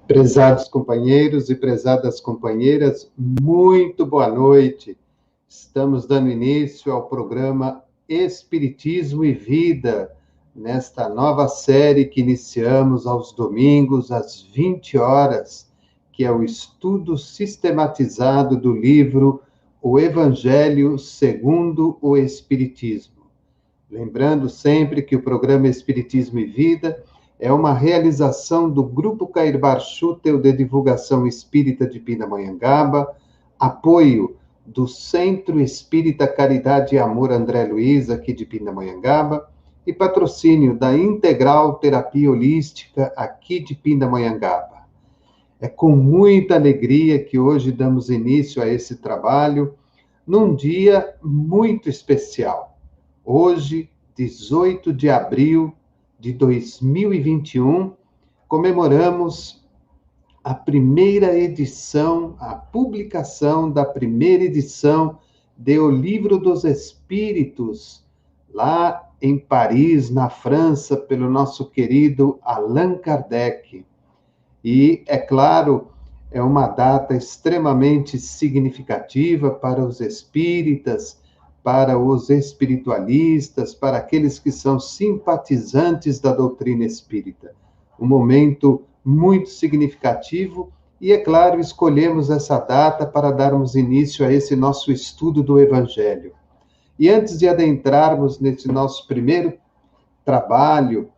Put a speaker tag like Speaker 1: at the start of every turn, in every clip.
Speaker 1: Prezados companheiros e prezadas companheiras, muito boa noite. Estamos dando início ao programa Espiritismo e Vida, nesta nova série que iniciamos aos domingos, às 20 horas, que é o estudo sistematizado do livro O Evangelho segundo o Espiritismo. Lembrando sempre que o programa Espiritismo e Vida é uma realização do Grupo Cair Bar Schutel de Divulgação Espírita de Pindamonhangaba, apoio do Centro Espírita Caridade e Amor André Luiz, aqui de Pindamonhangaba, e patrocínio da Integral Terapia Holística, aqui de Pindamonhangaba. É com muita alegria que hoje damos início a esse trabalho, num dia muito especial. Hoje, 18 de abril de 2021, comemoramos a primeira edição, a publicação da primeira edição de O Livro dos Espíritos, lá em Paris, na França, pelo nosso querido Allan Kardec. E, é claro, é uma data extremamente significativa para os espíritas, para os espiritualistas, para aqueles que são simpatizantes da doutrina espírita. Um momento muito significativo e, é claro, escolhemos essa data para darmos início a esse nosso estudo do Evangelho. E antes de adentrarmos nesse nosso primeiro trabalho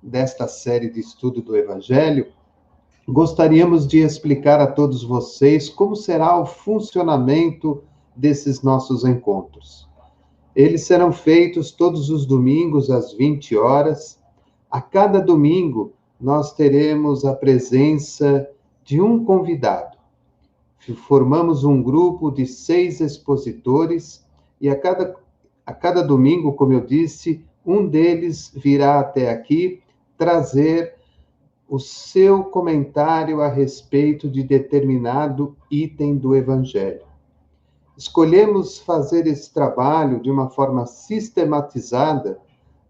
Speaker 1: desta série de estudo do Evangelho, gostaríamos de explicar a todos vocês como será o funcionamento desses nossos encontros. Eles serão feitos todos os domingos às 20 horas. A cada domingo, nós teremos a presença de um convidado. Formamos um grupo de 6 expositores e a cada domingo, como eu disse, um deles virá até aqui trazer o seu comentário a respeito de determinado item do Evangelho. Escolhemos fazer esse trabalho de uma forma sistematizada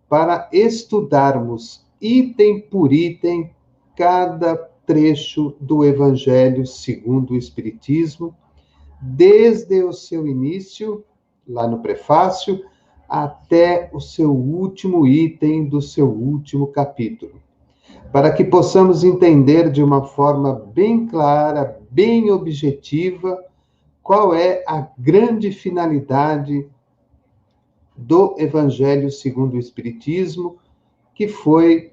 Speaker 1: para estudarmos item por item cada trecho do Evangelho segundo o Espiritismo, desde o seu início, lá no prefácio, até o seu último item do seu último capítulo, para que possamos entender de uma forma bem clara, bem objetiva, qual é a grande finalidade do Evangelho segundo o Espiritismo, que foi,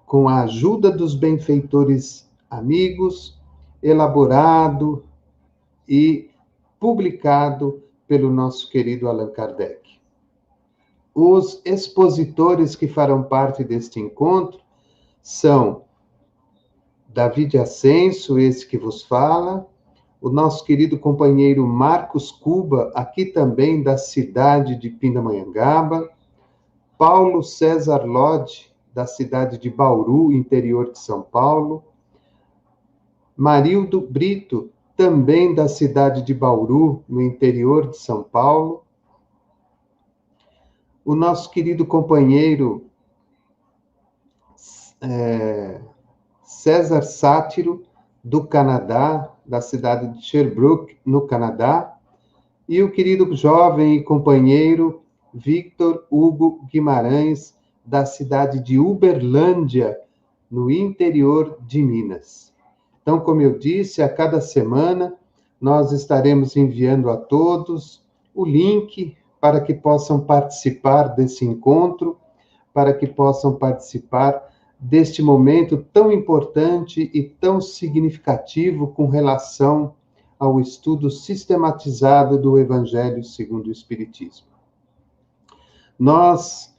Speaker 1: com a ajuda dos benfeitores amigos, elaborado e publicado pelo nosso querido Allan Kardec. Os expositores que farão parte deste encontro são David Ascenso, esse que vos fala, o nosso querido companheiro Marcos Cuba, aqui também da cidade de Pindamonhangaba, Paulo César Lodge, da cidade de Bauru, interior de São Paulo, Marildo Brito, também da cidade de Bauru, no interior de São Paulo, o nosso querido companheiro César Sátiro, do Canadá, da cidade de Sherbrooke, no Canadá, e o querido jovem e companheiro Victor Hugo Guimarães, da cidade de Uberlândia, no interior de Minas. Então, como eu disse, a cada semana nós estaremos enviando a todos o link para que possam participar desse encontro, para que possam participar deste momento tão importante e tão significativo com relação ao estudo sistematizado do Evangelho segundo o Espiritismo. Nós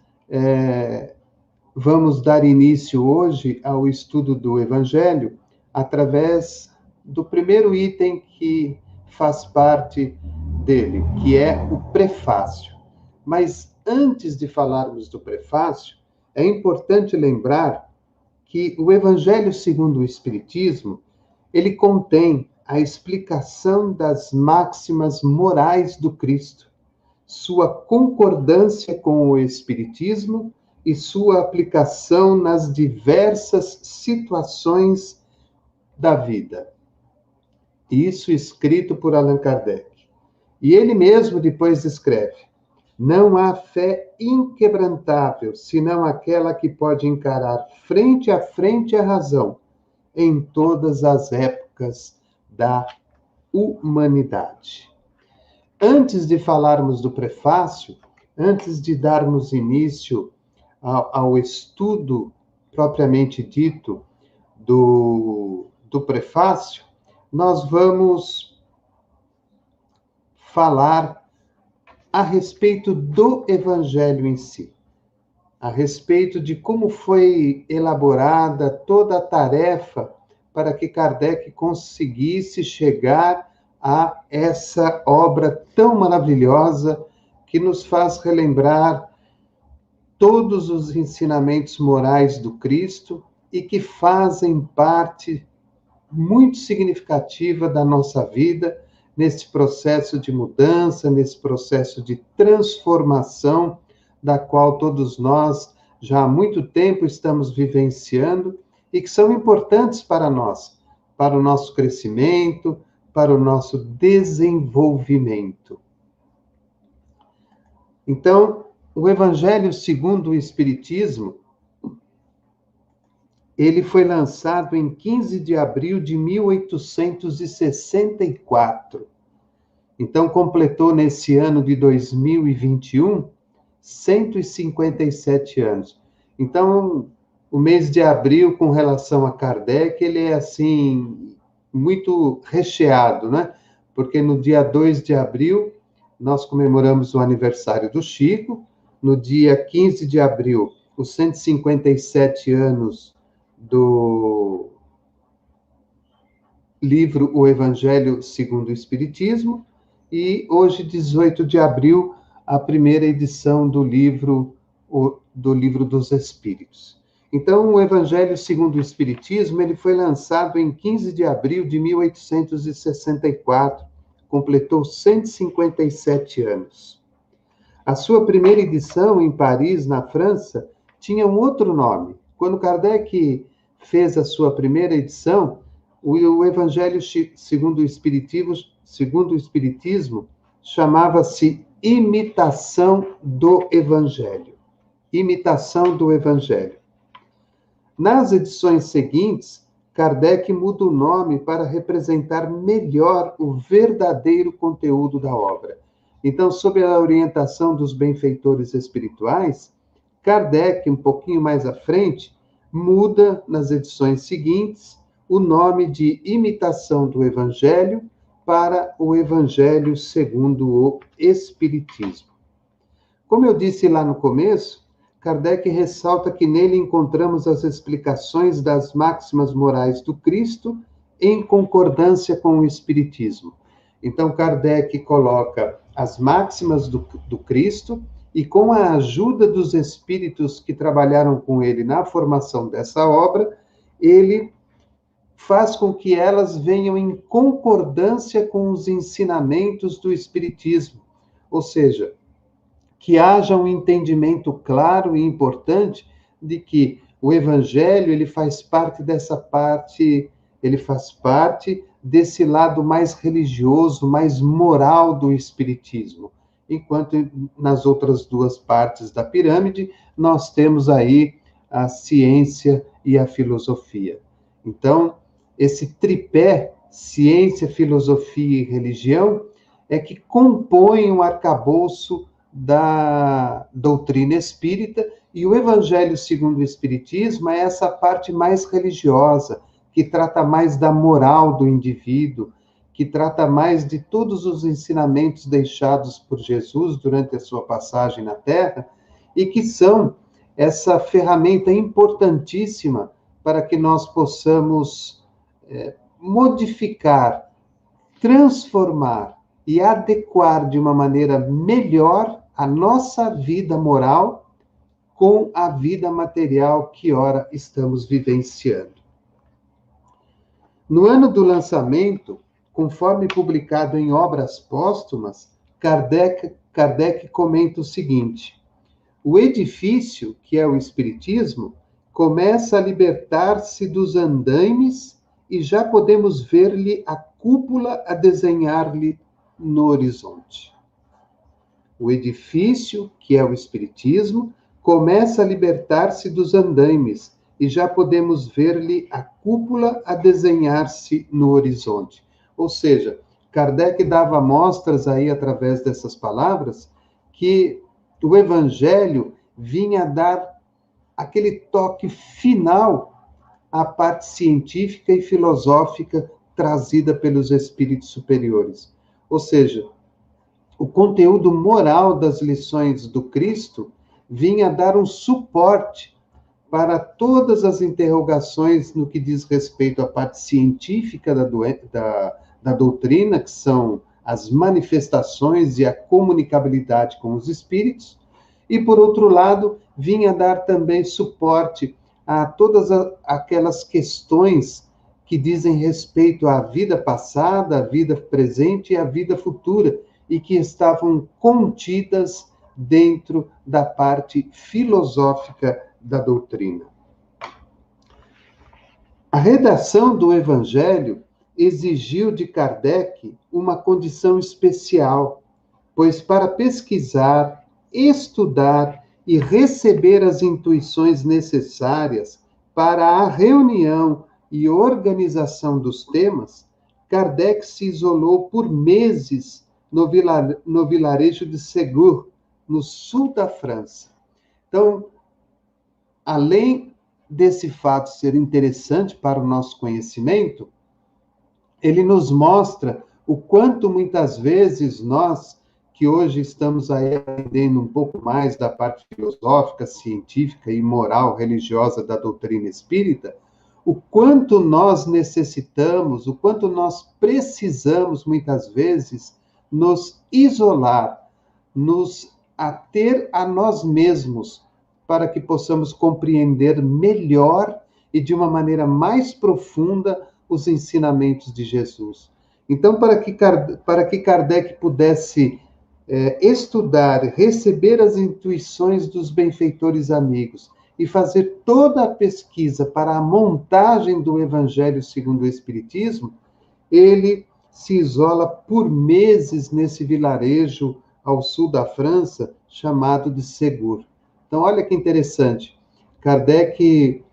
Speaker 1: vamos dar início hoje ao estudo do Evangelho através do primeiro item que faz parte dele, que é o prefácio. Mas antes de falarmos do prefácio, é importante lembrar que o Evangelho segundo o Espiritismo, ele contém a explicação das máximas morais do Cristo, sua concordância com o Espiritismo e sua aplicação nas diversas situações da vida. Isso escrito por Allan Kardec. E ele mesmo depois escreve: não há fé inquebrantável, senão aquela que pode encarar frente a frente a razão em todas as épocas da humanidade. Antes de falarmos do prefácio, antes de darmos início ao estudo propriamente dito do prefácio, nós vamos falar a respeito do Evangelho em si, a respeito de como foi elaborada toda a tarefa para que Kardec conseguisse chegar a essa obra tão maravilhosa que nos faz relembrar todos os ensinamentos morais do Cristo e que fazem parte muito significativa da nossa vida, nesse processo de mudança, nesse processo de transformação, da qual todos nós já há muito tempo estamos vivenciando e que são importantes para nós, para o nosso crescimento, para o nosso desenvolvimento. Então, o Evangelho segundo o Espiritismo, ele foi lançado em 15 de abril de 1864. Então, completou nesse ano de 2021 157 anos. Então, o mês de abril, com relação a Kardec, ele é, assim, muito recheado, né? Porque no dia 2 de abril, nós comemoramos o aniversário do Chico. No dia 15 de abril, os 157 anos do livro O Evangelho segundo o Espiritismo, e hoje, 18 de abril, a primeira edição do livro dos Espíritos. Então, o Evangelho segundo o Espiritismo, ele foi lançado em 15 de abril de 1864, completou 157 anos. A sua primeira edição, em Paris, na França, tinha um outro nome. Quando Kardec fez a sua primeira edição, o Evangelho segundo o Espiritismo chamava-se Imitação do Evangelho. Imitação do Evangelho. Nas edições seguintes, Kardec muda o nome para representar melhor o verdadeiro conteúdo da obra. Então, sob a orientação dos benfeitores espirituais, Kardec, um pouquinho mais à frente, muda nas edições seguintes o nome de Imitação do Evangelho para o Evangelho segundo o Espiritismo. Como eu disse lá no começo, Kardec ressalta que nele encontramos as explicações das máximas morais do Cristo em concordância com o Espiritismo. Então, Kardec coloca as máximas do Cristo e, com a ajuda dos espíritos que trabalharam com ele na formação dessa obra, ele faz com que elas venham em concordância com os ensinamentos do Espiritismo. Ou seja, que haja um entendimento claro e importante de que o Evangelho, ele faz parte dessa parte, ele faz parte desse lado mais religioso, mais moral do Espiritismo. Enquanto nas outras duas partes da pirâmide, nós temos aí a ciência e a filosofia. Então, esse tripé, ciência, filosofia e religião, é que compõem o arcabouço da doutrina espírita, e o Evangelho segundo o Espiritismo é essa parte mais religiosa, que trata mais da moral do indivíduo, que trata mais de todos os ensinamentos deixados por Jesus durante a sua passagem na Terra, e que são essa ferramenta importantíssima para que nós possamos modificar, transformar e adequar de uma maneira melhor a nossa vida moral com a vida material que ora estamos vivenciando. No ano do lançamento, conforme publicado em Obras Póstumas, Kardec comenta o seguinte: o edifício, que é o Espiritismo, começa a libertar-se dos andaimes e já podemos ver-lhe a cúpula a desenhar-lhe no horizonte. O edifício, que é o Espiritismo, começa a libertar-se dos andaimes, e já podemos ver-lhe a cúpula a desenhar-se no horizonte. Ou seja, Kardec dava mostras aí, através dessas palavras, que o Evangelho vinha dar aquele toque final à parte científica e filosófica trazida pelos espíritos superiores. Ou seja, o conteúdo moral das lições do Cristo vinha dar um suporte para todas as interrogações no que diz respeito à parte científica da doutrina, que são as manifestações e a comunicabilidade com os espíritos, e, por outro lado, vinha dar também suporte a todas aquelas questões que dizem respeito à vida passada, à vida presente e à vida futura, e que estavam contidas dentro da parte filosófica da doutrina. A redação do Evangelho exigiu de Kardec uma condição especial, pois para pesquisar, estudar e receber as intuições necessárias para a reunião e organização dos temas, Kardec se isolou por meses no vilarejo de Ségur, no sul da França. Então, além desse fato ser interessante para o nosso conhecimento, ele nos mostra o quanto muitas vezes nós, que hoje estamos aí aprendendo um pouco mais da parte filosófica, científica e moral, religiosa da doutrina espírita, o quanto nós necessitamos, o quanto nós precisamos, muitas vezes, nos isolar, nos ater a nós mesmos, para que possamos compreender melhor e de uma maneira mais profunda os ensinamentos de Jesus. Então, para que Kardec pudesse estudar, receber as intuições dos benfeitores amigos e fazer toda a pesquisa para a montagem do Evangelho segundo o Espiritismo, ele se isola por meses nesse vilarejo ao sul da França, chamado de Ségur. Então, olha que interessante. Kardec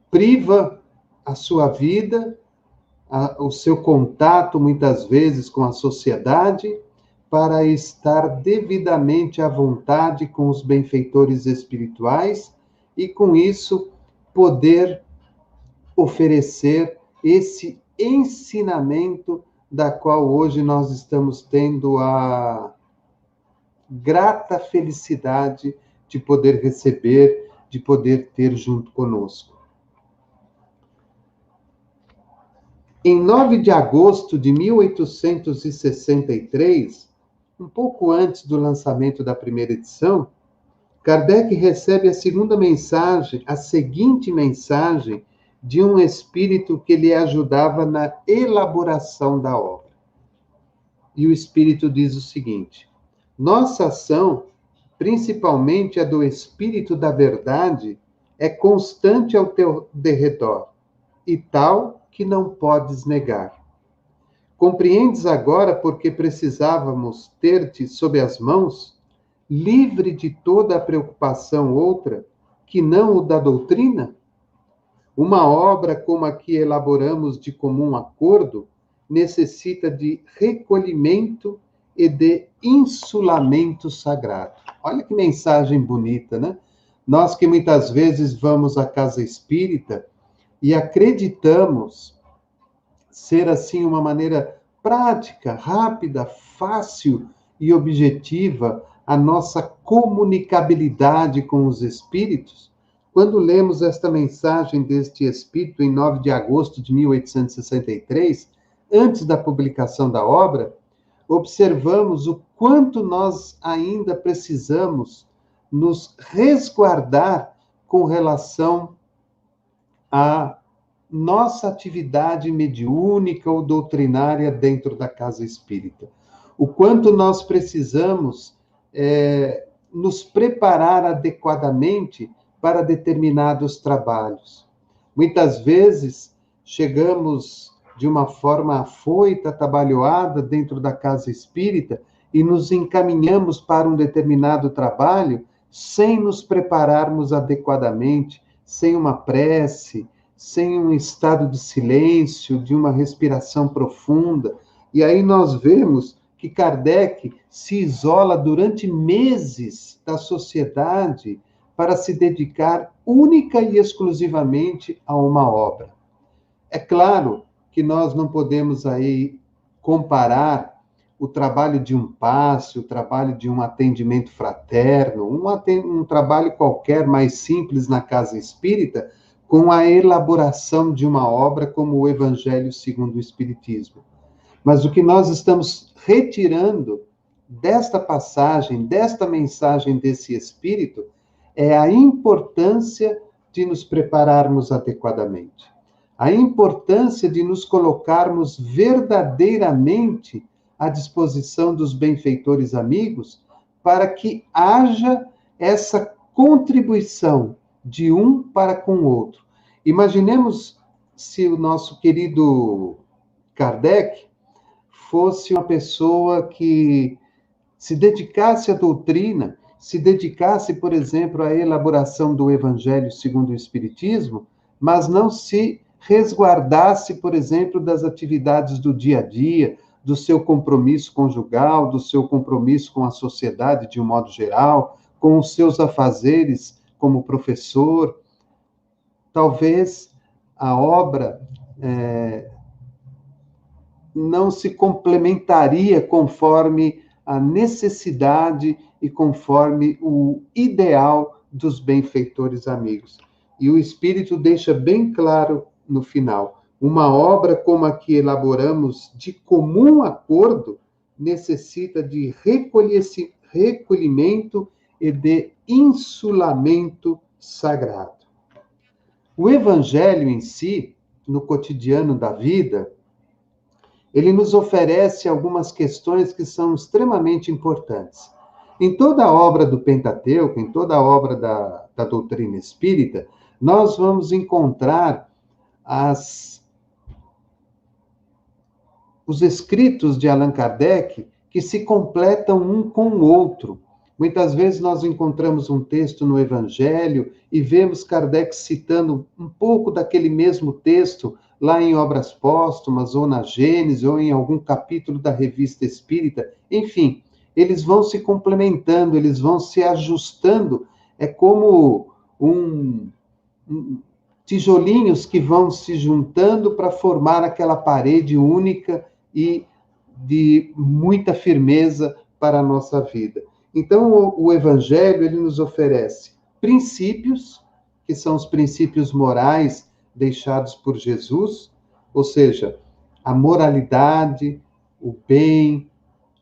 Speaker 1: priva a sua vida, o seu contato, muitas vezes, com a sociedade, para estar devidamente à vontade com os benfeitores espirituais e, com isso, poder oferecer esse ensinamento da qual hoje nós estamos tendo a grata felicidade de poder receber, de poder ter junto conosco. Em 9 de agosto de 1863, um pouco antes do lançamento da primeira edição, Kardec recebe a seguinte mensagem de um espírito que lhe ajudava na elaboração da obra. E o espírito diz o seguinte: nossa ação, principalmente a do espírito da verdade, é constante ao teu derredor, e tal que não podes negar. Compreendes agora porque precisávamos ter-te sob as mãos, livre de toda a preocupação outra, que não o da doutrina? Uma obra como a que elaboramos de comum acordo necessita de recolhimento e de insulamento sagrado. Olha que mensagem bonita, né? Nós que muitas vezes vamos à casa espírita e acreditamos ser assim uma maneira prática, rápida, fácil e objetiva a nossa comunicabilidade com os espíritos, quando lemos esta mensagem deste espírito em 9 de agosto de 1863, antes da publicação da obra, observamos o quanto nós ainda precisamos nos resguardar com relação à nossa atividade mediúnica ou doutrinária dentro da casa espírita. O quanto nós precisamos nos preparar adequadamente para determinados trabalhos. Muitas vezes chegamos de uma forma afoita, atabalhoada dentro da casa espírita e nos encaminhamos para um determinado trabalho sem nos prepararmos adequadamente, sem uma prece, sem um estado de silêncio, de uma respiração profunda. E aí nós vemos que Kardec se isola durante meses da sociedade para se dedicar única e exclusivamente a uma obra. É claro que nós não podemos aí comparar o trabalho de um passe, o trabalho de um atendimento fraterno, um trabalho qualquer mais simples na casa espírita, com a elaboração de uma obra como o Evangelho segundo o Espiritismo. Mas o que nós estamos retirando desta passagem, desta mensagem desse Espírito, é a importância de nos prepararmos adequadamente. A importância de nos colocarmos verdadeiramente à disposição dos benfeitores amigos, para que haja essa contribuição de um para com o outro. Imaginemos se o nosso querido Kardec fosse uma pessoa que se dedicasse à doutrina, se dedicasse, por exemplo, à elaboração do Evangelho segundo o Espiritismo, mas não se resguardasse, por exemplo, das atividades do dia a dia, do seu compromisso conjugal, do seu compromisso com a sociedade de um modo geral, com os seus afazeres como professor. Talvez a obra não se complementaria conforme a necessidade e conforme o ideal dos benfeitores amigos. E o Espírito deixa bem claro no final: uma obra como a que elaboramos de comum acordo necessita de recolhimento e de insulamento sagrado. O Evangelho em si, no cotidiano da vida, ele nos oferece algumas questões que são extremamente importantes. Em toda a obra do Pentateuco, em toda a obra da doutrina espírita, nós vamos encontrar os escritos de Allan Kardec que se completam um com o outro. Muitas vezes nós encontramos um texto no Evangelho e vemos Kardec citando um pouco daquele mesmo texto lá em Obras Póstumas, ou na Gênesis, ou em algum capítulo da Revista Espírita. Enfim, eles vão se complementando, eles vão se ajustando. É como tijolinhos que vão se juntando para formar aquela parede única e de muita firmeza para a nossa vida. Então, o Evangelho, ele nos oferece princípios, que são os princípios morais deixados por Jesus, ou seja, a moralidade, o bem,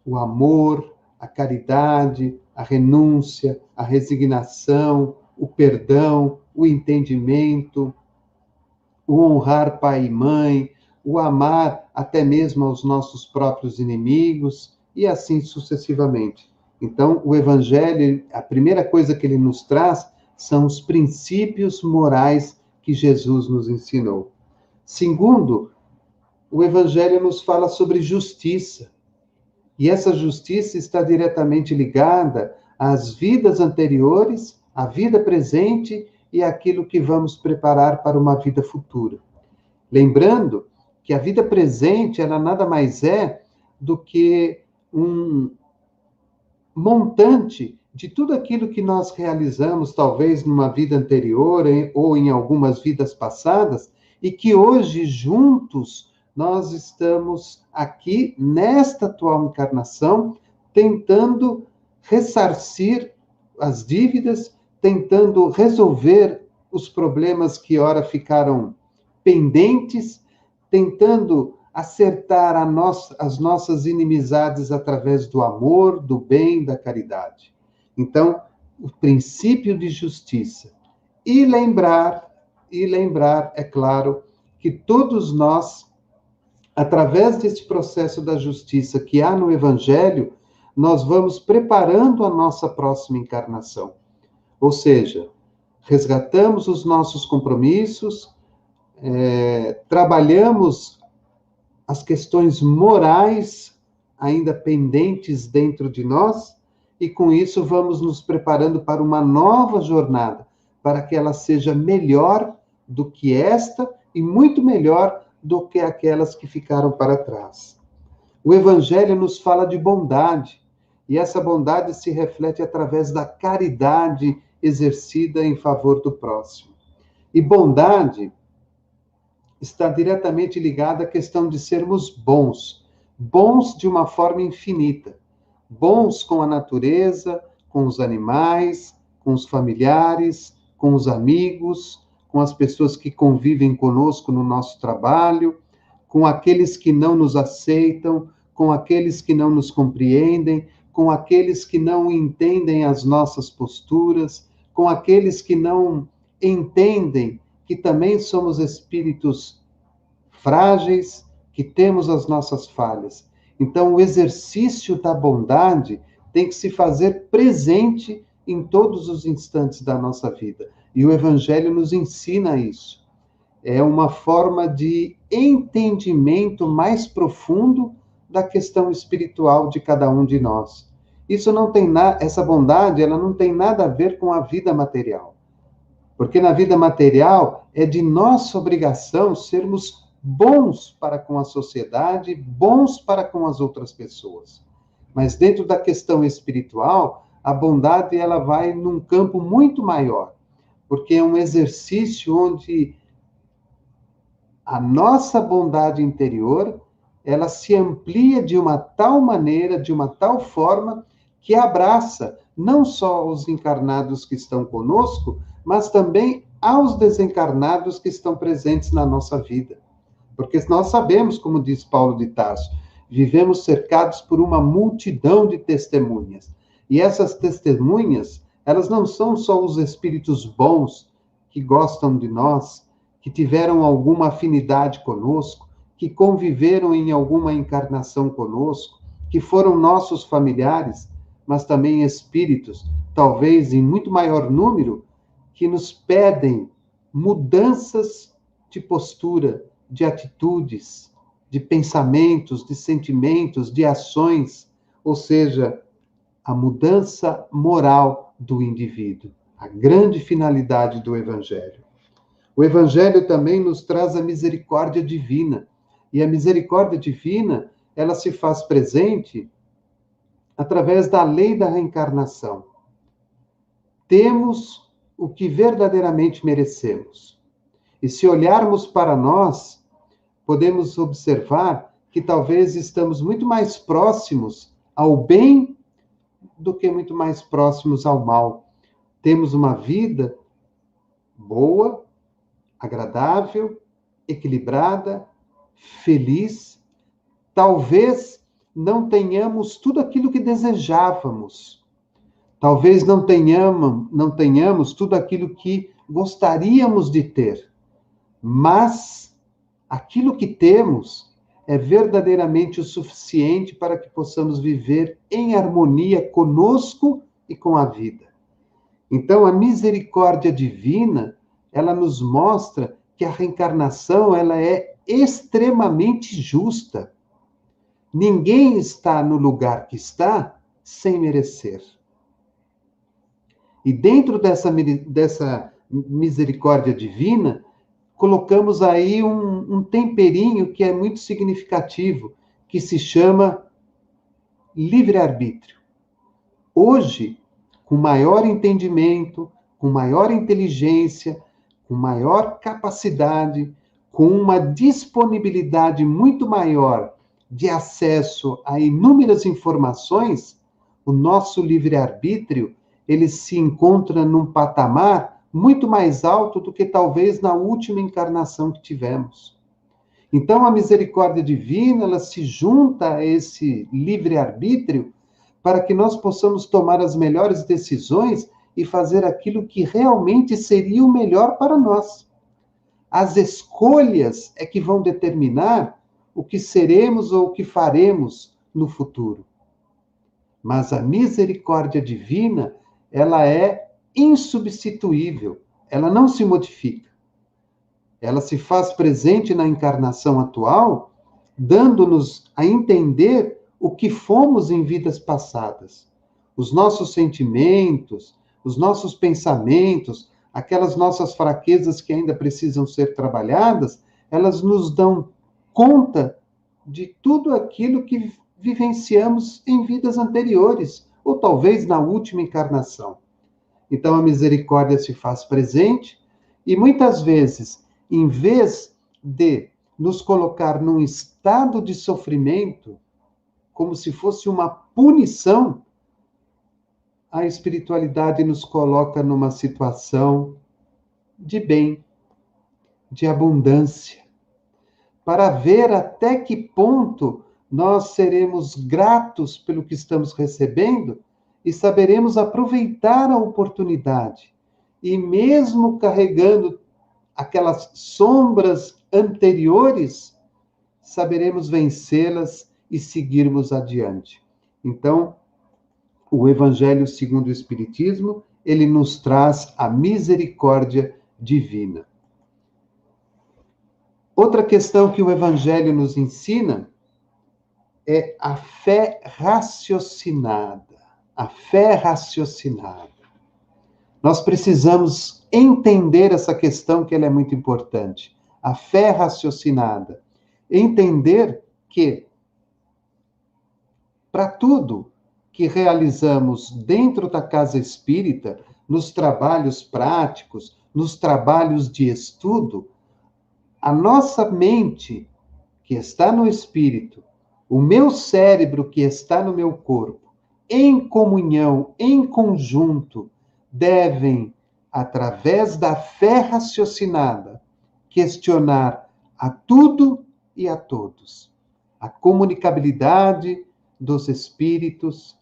Speaker 1: o amor, a caridade, a renúncia, a resignação, o perdão, o entendimento, o honrar pai e mãe, o amar até mesmo aos nossos próprios inimigos, e assim sucessivamente. Então, o Evangelho, a primeira coisa que ele nos traz são os princípios morais que Jesus nos ensinou. Segundo, o Evangelho nos fala sobre justiça. E essa justiça está diretamente ligada às vidas anteriores, à vida presente e àquilo que vamos preparar para uma vida futura. Lembrando que a vida presente, ela nada mais é do que um montante de tudo aquilo que nós realizamos, talvez numa vida anterior ou em algumas vidas passadas, e que hoje, juntos, nós estamos aqui, nesta atual encarnação, tentando ressarcir as dívidas, tentando resolver os problemas que ora ficaram pendentes, tentando acertar as nossas inimizades através do amor, do bem, da caridade. Então, o princípio de justiça. E lembrar, é claro, que todos nós, através desse processo da justiça que há no Evangelho, nós vamos preparando a nossa próxima encarnação. Ou seja, resgatamos os nossos compromissos, trabalhamos as questões morais ainda pendentes dentro de nós, e com isso vamos nos preparando para uma nova jornada, para que ela seja melhor do que esta e muito melhor do que aquelas que ficaram para trás. O Evangelho nos fala de bondade, e essa bondade se reflete através da caridade exercida em favor do próximo. E bondade está diretamente ligada à questão de sermos bons, bons de uma forma infinita, bons com a natureza, com os animais, com os familiares, com os amigos, com as pessoas que convivem conosco no nosso trabalho, com aqueles que não nos aceitam, com aqueles que não nos compreendem, com aqueles que não entendem as nossas posturas, com aqueles que não entendem que também somos espíritos frágeis, que temos as nossas falhas. Então, o exercício da bondade tem que se fazer presente em todos os instantes da nossa vida. E o Evangelho nos ensina isso. É uma forma de entendimento mais profundo da questão espiritual de cada um de nós. Isso não tem essa bondade, ela não tem nada a ver com a vida material. Porque na vida material é de nossa obrigação sermos bons para com a sociedade, bons para com as outras pessoas. Mas dentro da questão espiritual, a bondade ela vai num campo muito maior, porque é um exercício onde a nossa bondade interior, ela se amplia de uma tal maneira, de uma tal forma, que abraça não só os encarnados que estão conosco, mas também aos desencarnados que estão presentes na nossa vida. Porque nós sabemos, como diz Paulo de Tarso, vivemos cercados por uma multidão de testemunhas. E essas testemunhas, elas não são só os espíritos bons que gostam de nós, que tiveram alguma afinidade conosco, que conviveram em alguma encarnação conosco, que foram nossos familiares, mas também espíritos, talvez em muito maior número, que nos pedem mudanças de postura, de atitudes, de pensamentos, de sentimentos, de ações, ou seja, a mudança moral do indivíduo, a grande finalidade do Evangelho. O Evangelho também nos traz a misericórdia divina, e a misericórdia divina, ela se faz presente através da lei da reencarnação. Temos o que verdadeiramente merecemos. E se olharmos para nós, podemos observar que talvez estamos muito mais próximos ao bem do que muito mais próximos ao mal. Temos uma vida boa, agradável, equilibrada, feliz. Talvez não tenhamos tudo aquilo que desejávamos. Talvez não tenhamos tudo aquilo que gostaríamos de ter. Mas aquilo que temos é verdadeiramente o suficiente para que possamos viver em harmonia conosco e com a vida. Então, a misericórdia divina, ela nos mostra que a reencarnação ela é extremamente justa. Ninguém está no lugar que está sem merecer. E dentro dessa misericórdia divina, colocamos aí um temperinho que é muito significativo, que se chama livre-arbítrio. Hoje, com maior entendimento, com maior inteligência, com maior capacidade, com uma disponibilidade muito maior de acesso a inúmeras informações, o nosso livre-arbítrio, ele se encontra num patamar muito mais alto do que talvez na última encarnação que tivemos. Então, a misericórdia divina, ela se junta a esse livre-arbítrio para que nós possamos tomar as melhores decisões e fazer aquilo que realmente seria o melhor para nós. As escolhas é que vão determinar o que seremos ou o que faremos no futuro. Mas a misericórdia divina, ela é insubstituível. ela não se modifica. Ela se faz presente na encarnação atual, dando-nos a entender o que fomos em vidas passadas. Os nossos sentimentos, os nossos pensamentos, aquelas nossas fraquezas que ainda precisam ser trabalhadas, elas nos dão conta de tudo aquilo que vivenciamos em vidas anteriores, ou talvez na última encarnação. Então a misericórdia se faz presente e muitas vezes, em vez de nos colocar num estado de sofrimento, como se fosse uma punição, a espiritualidade nos coloca numa situação de bem, de abundância, para ver até que ponto nós seremos gratos pelo que estamos recebendo e saberemos aproveitar a oportunidade. E mesmo carregando aquelas sombras anteriores, saberemos vencê-las e seguirmos adiante. Então, o Evangelho segundo o Espiritismo, ele nos traz a misericórdia divina. Outra questão que o Evangelho nos ensina é a fé raciocinada. A fé raciocinada. Nós precisamos entender essa questão, que ela é muito importante. A fé raciocinada. Entender que, para tudo que realizamos dentro da casa espírita, nos trabalhos práticos, nos trabalhos de estudo, a nossa mente, que está no espírito, o meu cérebro, que está no meu corpo, em comunhão, em conjunto, devem, através da fé raciocinada, questionar a tudo e a todos. A comunicabilidade dos espíritos,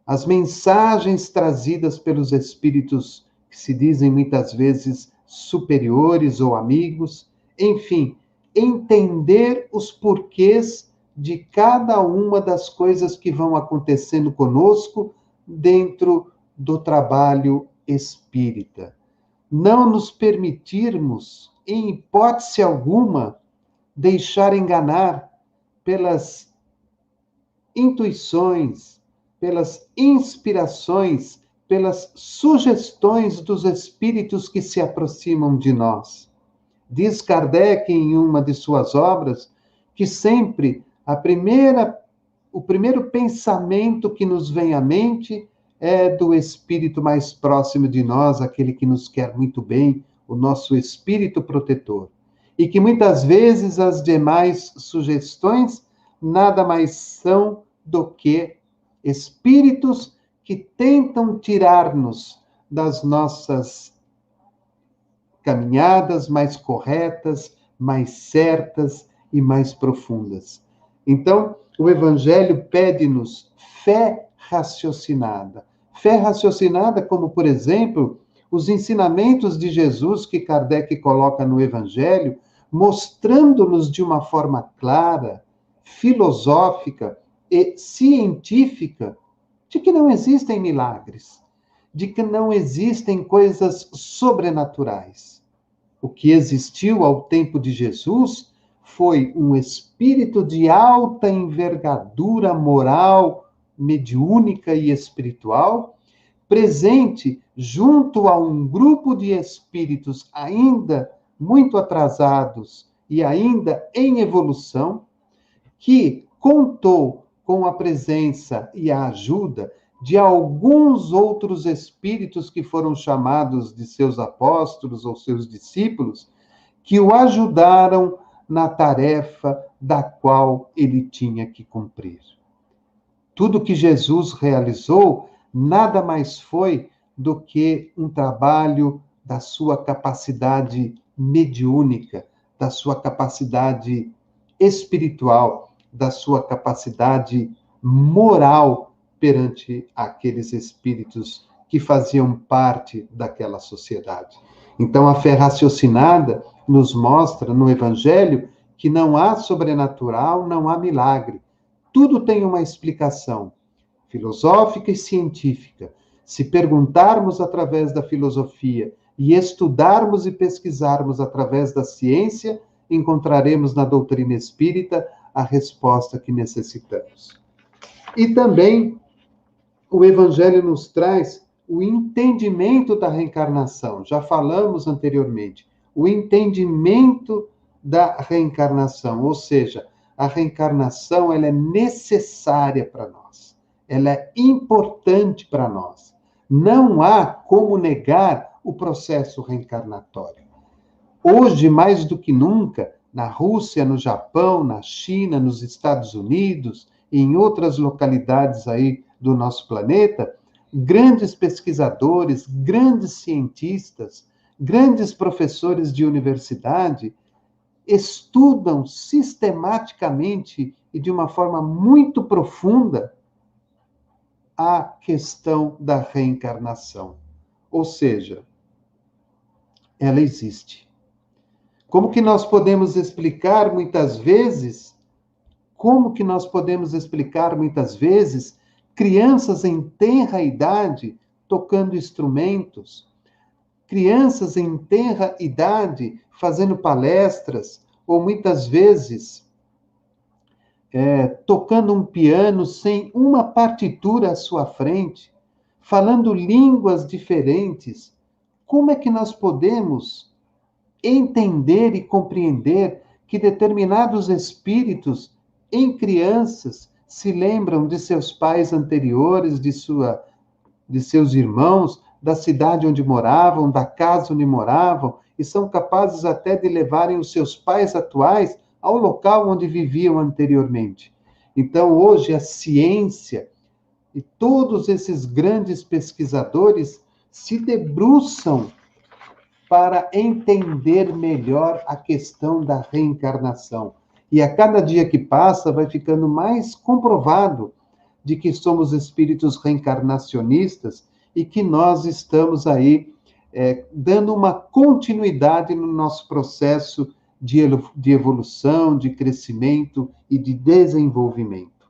Speaker 1: as mensagens trazidas pelos espíritos que se dizem muitas vezes superiores ou amigos, enfim, entender os porquês de cada uma das coisas que vão acontecendo conosco dentro do trabalho espírita. Não nos permitirmos, em hipótese alguma, deixar enganar pelas intuições, pelas inspirações, pelas sugestões dos espíritos que se aproximam de nós. Diz Kardec em uma de suas obras que sempre o primeiro pensamento que nos vem à mente é do espírito mais próximo de nós, aquele que nos quer muito bem, o nosso espírito protetor. E que muitas vezes as demais sugestões nada mais são do que espíritos que tentam tirar-nos das nossas caminhadas mais corretas, mais certas e mais profundas. Então, o Evangelho pede-nos fé raciocinada. Fé raciocinada, como, por exemplo, os ensinamentos de Jesus que Kardec coloca no Evangelho, mostrando-nos de uma forma clara, filosófica e científica de que não existem milagres, de que não existem coisas sobrenaturais. O que existiu ao tempo de Jesus foi um espírito de alta envergadura moral, mediúnica e espiritual, presente junto a um grupo de espíritos ainda muito atrasados e ainda em evolução, que contou com a presença e a ajuda de alguns outros espíritos que foram chamados de seus apóstolos ou seus discípulos, que o ajudaram na tarefa da qual ele tinha que cumprir. Tudo que Jesus realizou nada mais foi do que um trabalho da sua capacidade mediúnica, da sua capacidade espiritual, da sua capacidade moral perante aqueles espíritos que faziam parte daquela sociedade. Então, a fé raciocinada nos mostra no Evangelho que não há sobrenatural, não há milagre. Tudo tem uma explicação filosófica e científica. Se perguntarmos através da filosofia e estudarmos e pesquisarmos através da ciência, encontraremos na doutrina espírita a resposta que necessitamos. E também o Evangelho nos traz o entendimento da reencarnação. Já falamos anteriormente. O entendimento da reencarnação, ou seja, a reencarnação ela é necessária para nós. Ela é importante para nós. Não há como negar o processo reencarnatório. Hoje, mais do que nunca, na Rússia, no Japão, na China, nos Estados Unidos e em outras localidades aí do nosso planeta, grandes pesquisadores, grandes cientistas, grandes professores de universidade estudam sistematicamente e de uma forma muito profunda a questão da reencarnação. Ou seja, ela existe. Como que nós podemos explicar muitas vezes crianças em tenra idade tocando instrumentos, crianças em tenra idade fazendo palestras, ou muitas vezes tocando um piano sem uma partitura à sua frente, falando línguas diferentes? Como é que nós podemos entender e compreender que determinados espíritos em crianças se lembram de seus pais anteriores, de seus irmãos, da cidade onde moravam, da casa onde moravam, e são capazes até de levarem os seus pais atuais ao local onde viviam anteriormente. Então, hoje, a ciência e todos esses grandes pesquisadores se debruçam para entender melhor a questão da reencarnação. E a cada dia que passa, vai ficando mais comprovado de que somos espíritos reencarnacionistas e que nós estamos aí dando uma continuidade no nosso processo de evolução, de crescimento e de desenvolvimento.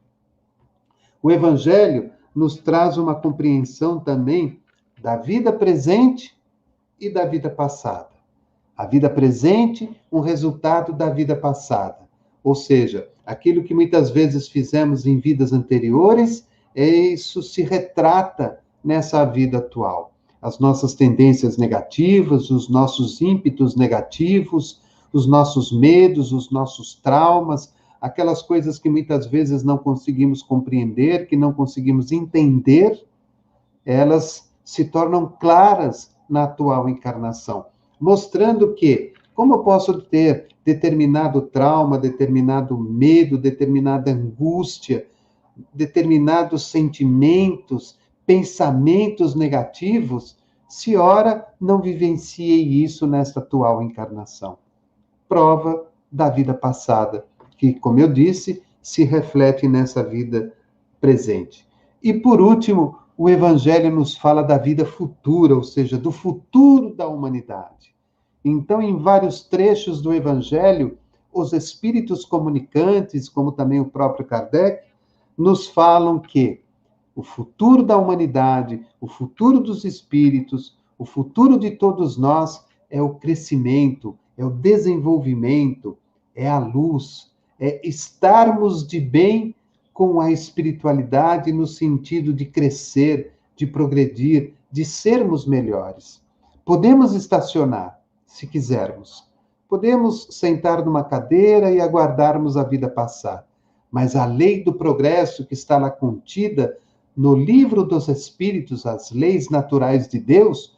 Speaker 1: O Evangelho nos traz uma compreensão também da vida presente e da vida passada. A vida presente, um resultado da vida passada. Ou seja, aquilo que muitas vezes fizemos em vidas anteriores, isso se retrata nessa vida atual. As nossas tendências negativas, os nossos ímpetos negativos, os nossos medos, os nossos traumas, aquelas coisas que muitas vezes não conseguimos compreender, que não conseguimos entender, elas se tornam claras na atual encarnação, mostrando que, como eu posso ter determinado trauma, determinado medo, determinada angústia, determinados sentimentos, pensamentos negativos, se ora não vivenciei isso nesta atual encarnação. Prova da vida passada, que, como eu disse, se reflete nessa vida presente. E, por último, o Evangelho nos fala da vida futura, ou seja, do futuro da humanidade. Então, em vários trechos do Evangelho, os espíritos comunicantes, como também o próprio Kardec, nos falam que o futuro da humanidade, o futuro dos espíritos, o futuro de todos nós é o crescimento, é o desenvolvimento, é a luz, é estarmos de bem com a espiritualidade no sentido de crescer, de progredir, de sermos melhores. Podemos estacionar, se quisermos. Podemos sentar numa cadeira e aguardarmos a vida passar. Mas a lei do progresso que está lá contida no livro dos Espíritos, as leis naturais de Deus,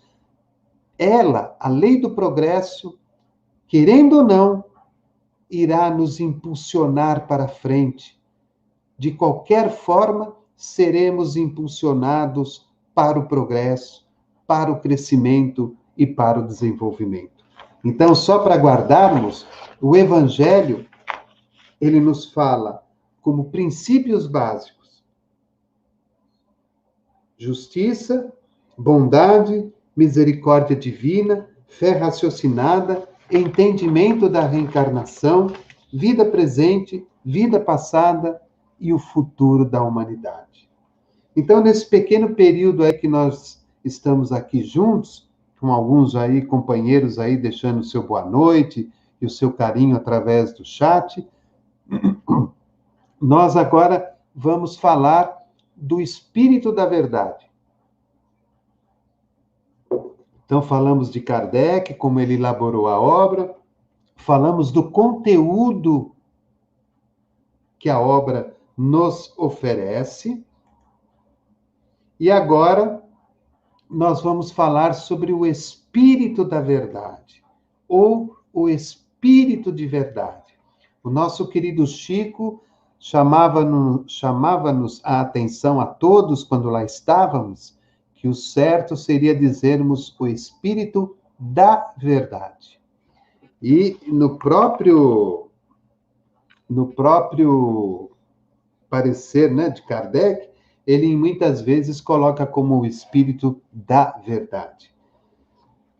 Speaker 1: ela, a lei do progresso, querendo ou não, irá nos impulsionar para frente. De qualquer forma, seremos impulsionados para o progresso, para o crescimento e para o desenvolvimento. Então, só para guardarmos, o Evangelho, ele nos fala como princípios básicos: justiça, bondade, misericórdia divina, fé raciocinada, entendimento da reencarnação, vida presente, vida passada e o futuro da humanidade. Então, nesse pequeno período aí que nós estamos aqui juntos, com alguns aí, companheiros aí, deixando o seu boa noite e o seu carinho através do chat. Nós agora vamos falar do Espírito da Verdade. Então, falamos de Kardec, como ele elaborou a obra, falamos do conteúdo que a obra nos oferece, e agora nós vamos falar sobre o Espírito da Verdade, ou o Espírito de Verdade. O nosso querido Chico chamava-nos a atenção a todos quando lá estávamos, que o certo seria dizermos o Espírito da Verdade. E no próprio parecer, né, de Kardec, ele muitas vezes coloca como o Espírito da Verdade.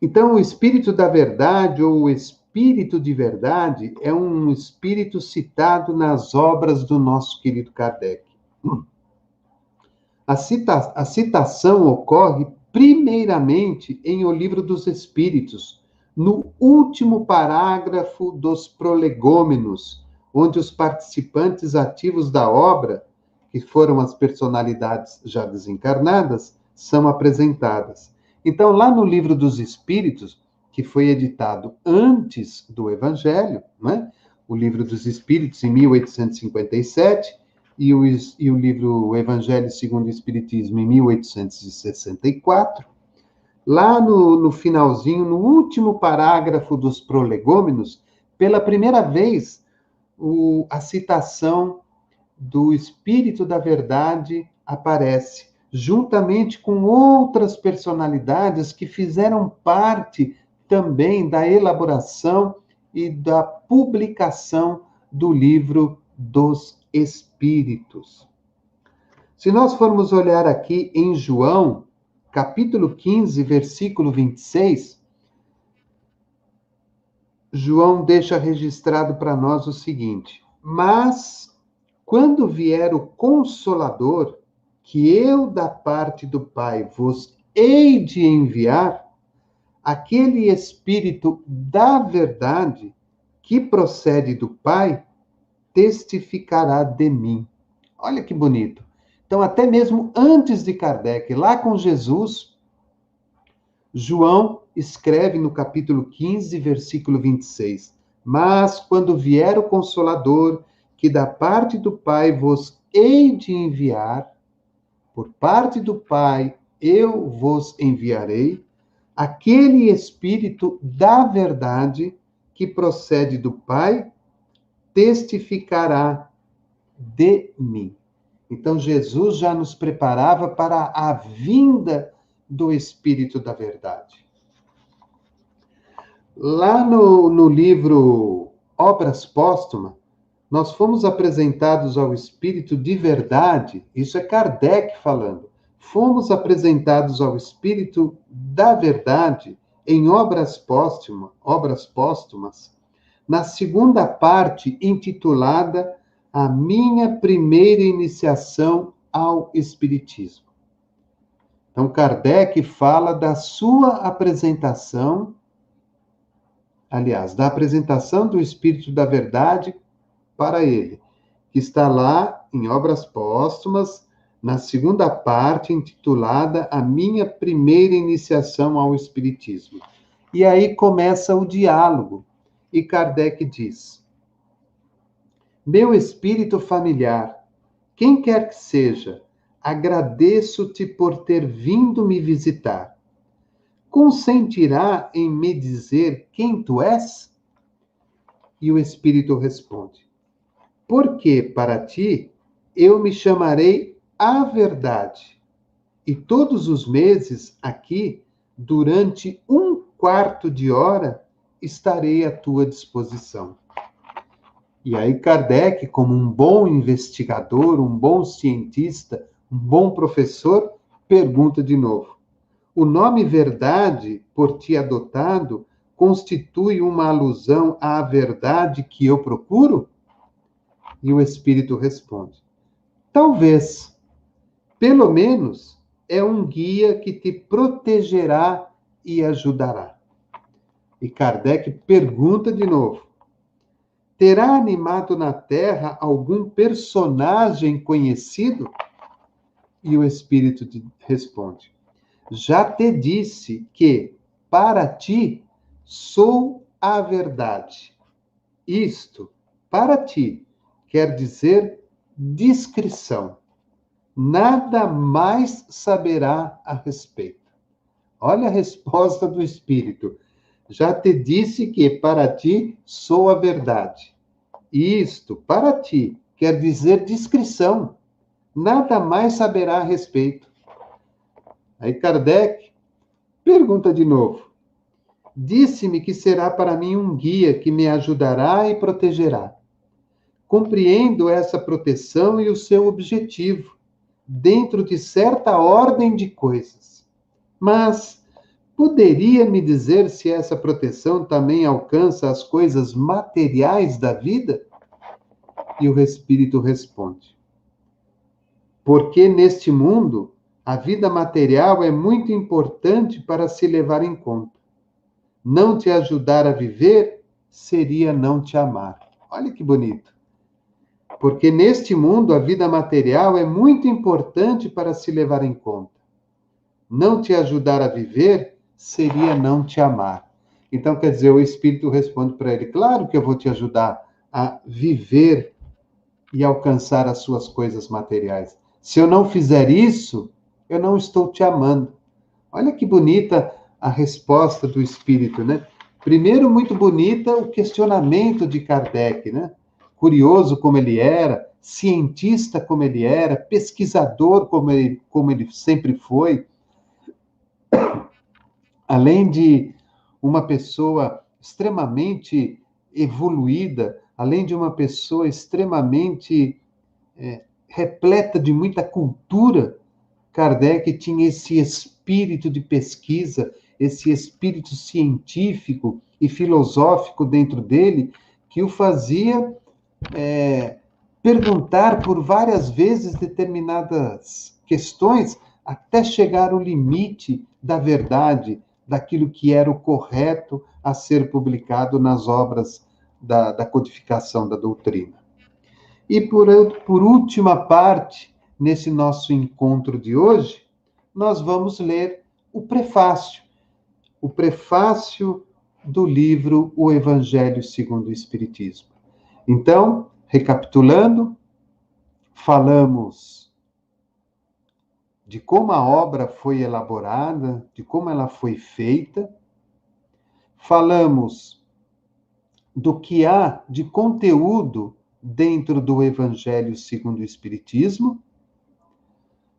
Speaker 1: Então, o Espírito da Verdade, ou o Espírito de Verdade, é um espírito citado nas obras do nosso querido Kardec. A citação ocorre primeiramente em O Livro dos Espíritos, no último parágrafo dos Prolegômenos, onde os participantes ativos da obra, que foram as personalidades já desencarnadas, são apresentadas. Então, lá no Livro dos Espíritos, que foi editado antes do Evangelho, né? O Livro dos Espíritos, em 1857, e o livro O Evangelho segundo o Espiritismo, em 1864, lá no finalzinho, no último parágrafo dos Prolegômenos, pela primeira vez, a citação do Espírito da Verdade aparece, juntamente com outras personalidades que fizeram parte também da elaboração e da publicação do Livro dos Espíritos. Se nós formos olhar aqui em João, capítulo 15, versículo 26, João deixa registrado para nós o seguinte: mas quando vier o Consolador, que eu da parte do Pai vos hei de enviar, aquele Espírito da verdade que procede do Pai, testificará de mim. Olha que bonito. Então, até mesmo antes de Kardec, lá com Jesus, João escreve no capítulo 15, versículo 26, mas quando vier o Consolador, que da parte do Pai vos hei de enviar, por parte do Pai eu vos enviarei, aquele Espírito da verdade que procede do Pai, testificará de mim. Então, Jesus já nos preparava para a vinda do Espírito da Verdade. Lá no livro Obras Póstumas, nós fomos apresentados ao Espírito de Verdade, isso é Kardec falando, fomos apresentados ao Espírito da Verdade em Obras Póstumas, na segunda parte intitulada A Minha Primeira Iniciação ao Espiritismo. Então, Kardec fala da sua apresentação, aliás, da apresentação do Espírito da Verdade para ele, que está lá em Obras Póstumas, na segunda parte intitulada A Minha Primeira Iniciação ao Espiritismo. E aí começa o diálogo. E Kardec diz: meu espírito familiar, quem quer que seja, agradeço-te por ter vindo me visitar. Consentirá em me dizer quem tu és? E o espírito responde: porque para ti eu me chamarei a verdade. E todos os meses aqui, durante 1/4 de hora, estarei à tua disposição. E aí Kardec, como um bom investigador, um bom cientista, um bom professor, pergunta de novo: o nome verdade, por ti adotado, constitui uma alusão à verdade que eu procuro? E o Espírito responde: talvez. Pelo menos é um guia que te protegerá e ajudará. E Kardec pergunta de novo: terá animado na Terra algum personagem conhecido? E o Espírito responde: já te disse que, para ti, sou a verdade. Isto, para ti, quer dizer discrição. Nada mais saberá a respeito. Olha a resposta do Espírito. Já te disse que, para ti, sou a verdade. Isto, para ti, quer dizer discrição. Nada mais saberá a respeito. Aí Kardec pergunta de novo: disse-me que será para mim um guia que me ajudará e protegerá. Compreendo essa proteção e o seu objetivo, dentro de certa ordem de coisas. Mas poderia me dizer se essa proteção também alcança as coisas materiais da vida? E o Espírito responde: porque neste mundo a vida material é muito importante para se levar em conta. Não te ajudar a viver seria não te amar. Olha que bonito. Porque neste mundo a vida material é muito importante para se levar em conta. Não te ajudar a viver seria não te amar. Então, quer dizer, o Espírito responde para ele: claro que eu vou te ajudar a viver e alcançar as suas coisas materiais. Se eu não fizer isso, eu não estou te amando. Olha que bonita a resposta do Espírito, né? Primeiro, muito bonita o questionamento de Kardec, né? Curioso como ele era, cientista como ele era, pesquisador como ele sempre foi, além de uma pessoa extremamente evoluída, além de uma pessoa extremamente repleta de muita cultura, Kardec tinha esse espírito de pesquisa, esse espírito científico e filosófico dentro dele, que o fazia perguntar por várias vezes determinadas questões até chegar ao limite da verdade, daquilo que era o correto a ser publicado nas obras da codificação da doutrina. E por última parte, nesse nosso encontro de hoje, nós vamos ler o prefácio do livro O Evangelho segundo o Espiritismo. Então, recapitulando, falamos de como a obra foi elaborada, de como ela foi feita, falamos do que há de conteúdo dentro do Evangelho segundo o Espiritismo,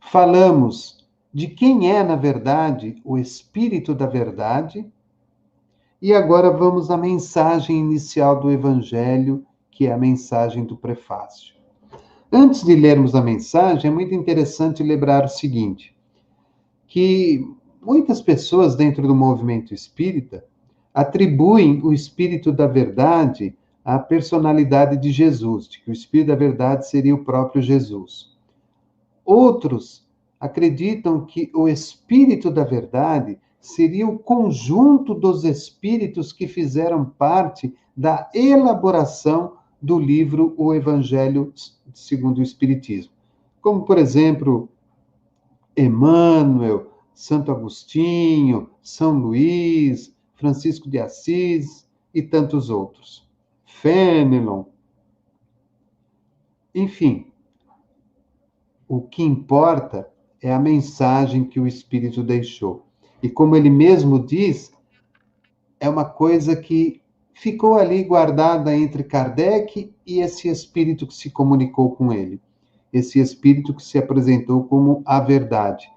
Speaker 1: falamos de quem é, na verdade, o Espírito da Verdade, e agora vamos à mensagem inicial do Evangelho, que é a mensagem do prefácio. Antes de lermos a mensagem, é muito interessante lembrar o seguinte, que muitas pessoas dentro do movimento espírita atribuem o Espírito da Verdade à personalidade de Jesus, de que o Espírito da Verdade seria o próprio Jesus. Outros acreditam que o Espírito da Verdade seria o conjunto dos espíritos que fizeram parte da elaboração do livro O Evangelho segundo o Espiritismo. Como, por exemplo, Emmanuel, Santo Agostinho, São Luís, Francisco de Assis e tantos outros. Fênelon. Enfim, o que importa é a mensagem que o Espírito deixou. E como ele mesmo diz, é uma coisa que ficou ali guardada entre Kardec e esse Espírito que se comunicou com ele. Esse Espírito que se apresentou como a verdade.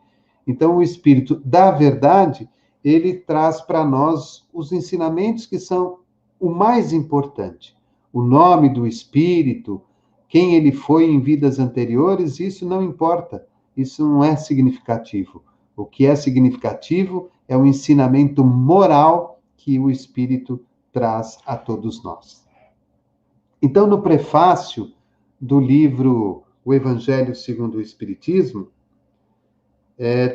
Speaker 1: Então, o Espírito da Verdade, ele traz para nós os ensinamentos que são o mais importante. O nome do Espírito, quem ele foi em vidas anteriores, isso não importa. Isso não é significativo. O que é significativo é o ensinamento moral que o Espírito traz a todos nós. Então, no prefácio do livro O Evangelho segundo o Espiritismo,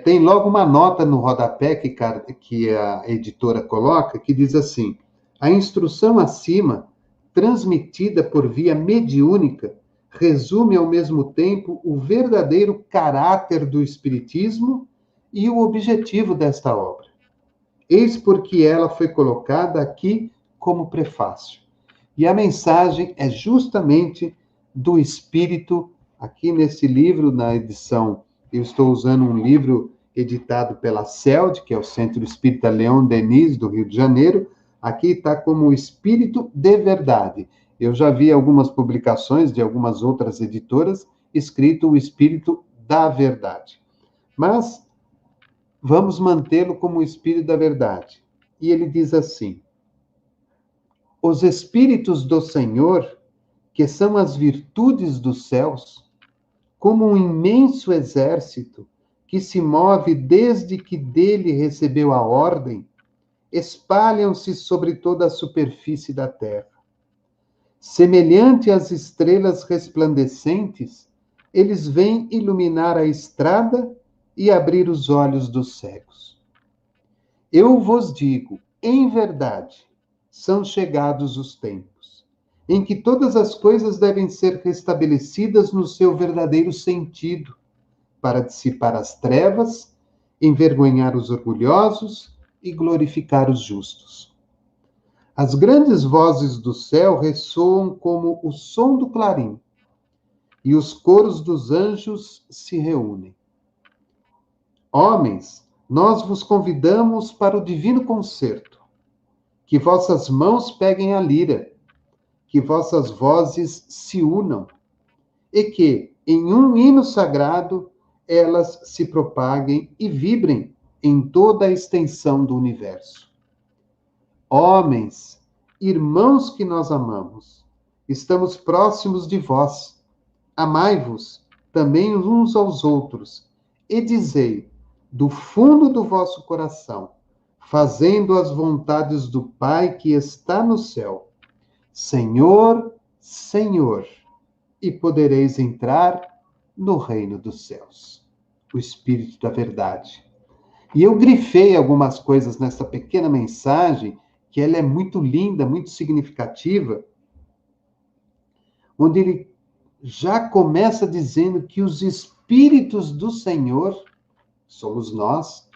Speaker 1: Tem logo uma nota no rodapé que a editora coloca, que diz assim: a instrução acima, transmitida por via mediúnica, resume ao mesmo tempo o verdadeiro caráter do Espiritismo e o objetivo desta obra. Eis porque ela foi colocada aqui como prefácio. E a mensagem é justamente do Espírito, aqui nesse livro, na edição, eu estou usando um livro editado pela CELD, que é o Centro Espírita Leon Denis, do Rio de Janeiro. Aqui está como o Espírito de Verdade. Eu já vi algumas publicações de algumas outras editoras, escrito o Espírito da Verdade. Mas vamos mantê-lo como o Espírito da Verdade. E ele diz assim: os Espíritos do Senhor, que são as virtudes dos céus, como um imenso exército que se move desde que dele recebeu a ordem, espalham-se sobre toda a superfície da terra. Semelhante às estrelas resplandecentes, eles vêm iluminar a estrada e abrir os olhos dos cegos. Eu vos digo, em verdade, são chegados os tempos em que todas as coisas devem ser restabelecidas no seu verdadeiro sentido, para dissipar as trevas, envergonhar os orgulhosos e glorificar os justos. As grandes vozes do céu ressoam como o som do clarim, e os coros dos anjos se reúnem. Homens, nós vos convidamos para o divino concerto. Que vossas mãos peguem a lira, que vossas vozes se unam, e que, em um hino sagrado, elas se propaguem e vibrem em toda a extensão do universo. Homens, irmãos que nós amamos, estamos próximos de vós. Amai-vos também uns aos outros, e dizei, do fundo do vosso coração, fazendo as vontades do Pai que está no céu: Senhor, Senhor, e podereis entrar no reino dos céus. O Espírito da Verdade. E eu grifei algumas coisas nessa pequena mensagem, que ela é muito linda, muito significativa, onde ele já começa dizendo que os Espíritos do Senhor, somos nós,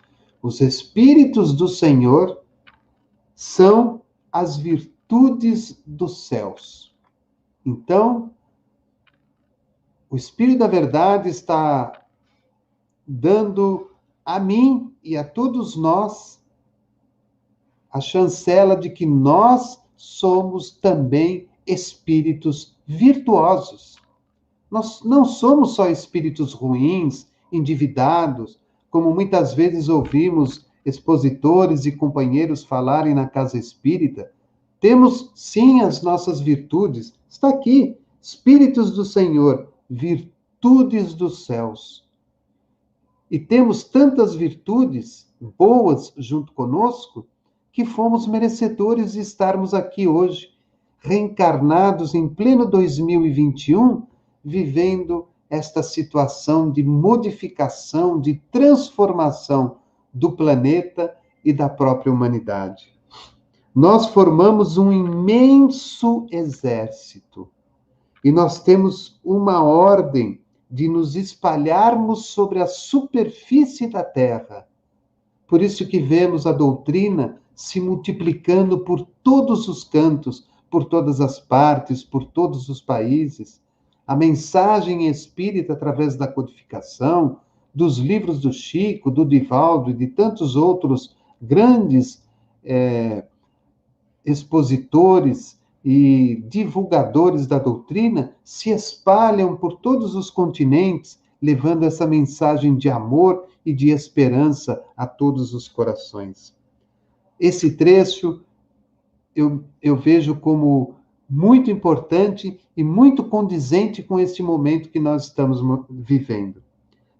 Speaker 1: os Espíritos do Senhor são as virtudes dos céus. Então, o Espírito da Verdade está dando a mim e a todos nós a chancela de que nós somos também espíritos virtuosos. Nós não somos só espíritos ruins, endividados, como muitas vezes ouvimos expositores e companheiros falarem na casa espírita. Temos, sim, as nossas virtudes. Está aqui, Espíritos do Senhor, virtudes dos céus. E temos tantas virtudes boas junto conosco, que fomos merecedores de estarmos aqui hoje, reencarnados em pleno 2021, vivendo esta situação de modificação, de transformação do planeta e da própria humanidade. Nós formamos um imenso exército e nós temos uma ordem de nos espalharmos sobre a superfície da Terra. Por isso que vemos a doutrina se multiplicando por todos os cantos, por todas as partes, por todos os países. A mensagem espírita, através da codificação, dos livros do Chico, do Divaldo e de tantos outros grandes expositores e divulgadores da doutrina, se espalham por todos os continentes, levando essa mensagem de amor e de esperança a todos os corações. Esse trecho eu vejo como muito importante e muito condizente com este momento que nós estamos vivendo.